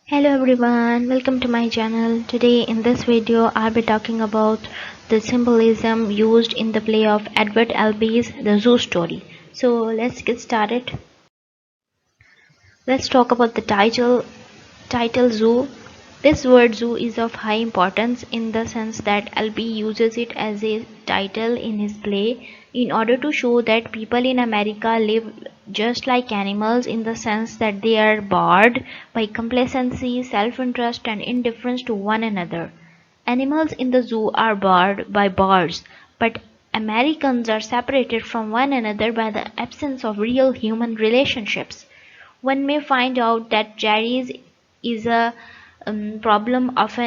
Hello everyone, welcome to my channel. Today in this video I'll be talking about the symbolism used in the play of Edward Albee's The Zoo Story. So let's get started. Let's talk about the title zoo. This word zoo is of high importance in the sense that Albee uses it as a title in his play in order to show that people in America live just like animals in the sense that they are barred by complacency, self-interest and indifference to one another. Animals in the zoo are barred by bars, but Americans are separated from one another by the absence of real human relationships. One may find out that Jerry is a problem of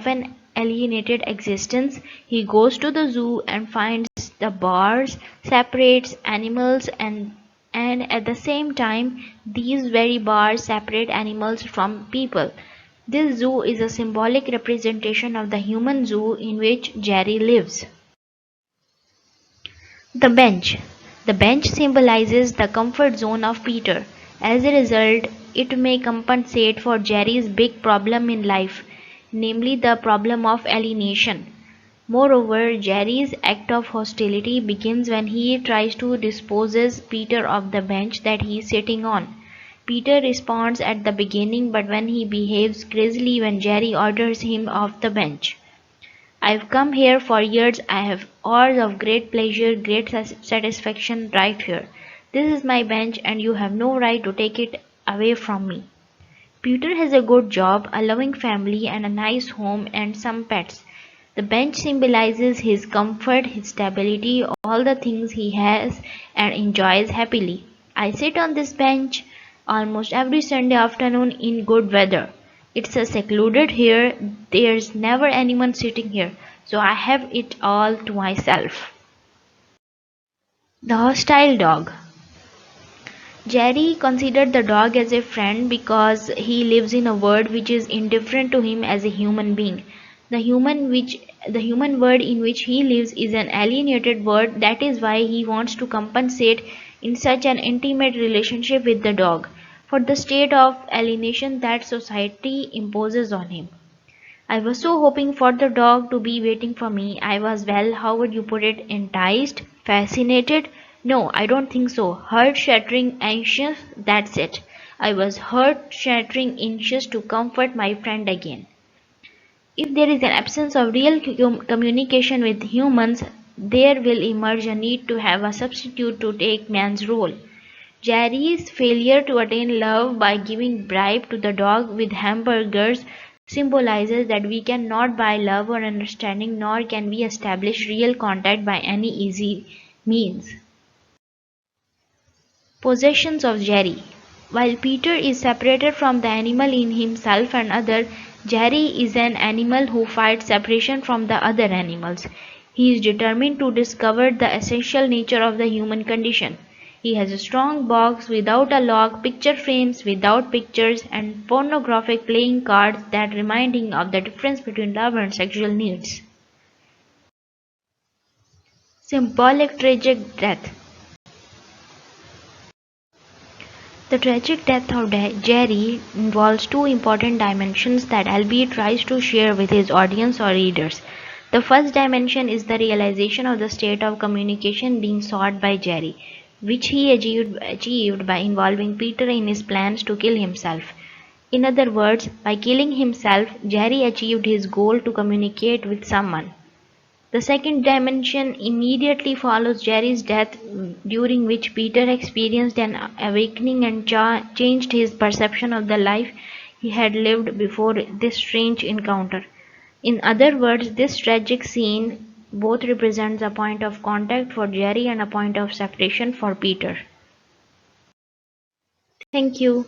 an alienated existence. He goes to the zoo and finds the bars separates animals and at the same time these very bars separate animals from people. This zoo is a symbolic representation of the human zoo in which Jerry lives. The bench. The bench symbolizes the comfort zone of Peter. As a result, it may compensate for Jerry's big problem in life, namely the problem of alienation. Moreover, Jerry's act of hostility begins when he tries to dispose Peter of the bench that he is sitting on. Peter responds at the beginning, but when he behaves crazily when Jerry orders him off the bench. I've come here for years. I have hours of great pleasure, great satisfaction right here. This is my bench and you have no right to take it away from me. Peter has a good job, a loving family and a nice home and some pets. The bench symbolizes his comfort, his stability, all the things he has and enjoys happily. I sit on this bench almost every Sunday afternoon in good weather. It's a secluded here, there's never anyone sitting here, so I have it all to myself. The hostile dog. Jerry considered the dog as a friend because he lives in a world which is indifferent to him as a human being. The human world in which he lives is an alienated world. That is why he wants to compensate in such an intimate relationship with the dog for the state of alienation that society imposes on him. I was so hoping for the dog to be waiting for me. I was, well, how would you put it, enticed, fascinated? No, I don't think so. Heart-shattering anxious, that's it. I was heart-shattering anxious to comfort my friend again. If there is an absence of real communication with humans, there will emerge a need to have a substitute to take man's role. Jerry's failure to attain love by giving bribe to the dog with hamburgers symbolizes that we cannot buy love or understanding, nor can we establish real contact by any easy means. Possessions of Jerry. While Peter is separated from the animal in himself and other, Jerry is an animal who fights separation from the other animals. He is determined to discover the essential nature of the human condition. He has a strong box without a lock, picture frames without pictures, and pornographic playing cards that remind him of the difference between love and sexual needs. Symbolic tragic death. The tragic death of Jerry involves two important dimensions that Albee tries to share with his audience or readers. The first dimension is the realization of the state of communication being sought by Jerry, which he achieved by involving Peter in his plans to kill himself. In other words, by killing himself, Jerry achieved his goal to communicate with someone. The second dimension immediately follows Jerry's death, during which Peter experienced an awakening and changed his perception of the life he had lived before this strange encounter. In other words, this tragic scene both represents a point of contact for Jerry and a point of separation for Peter. Thank you.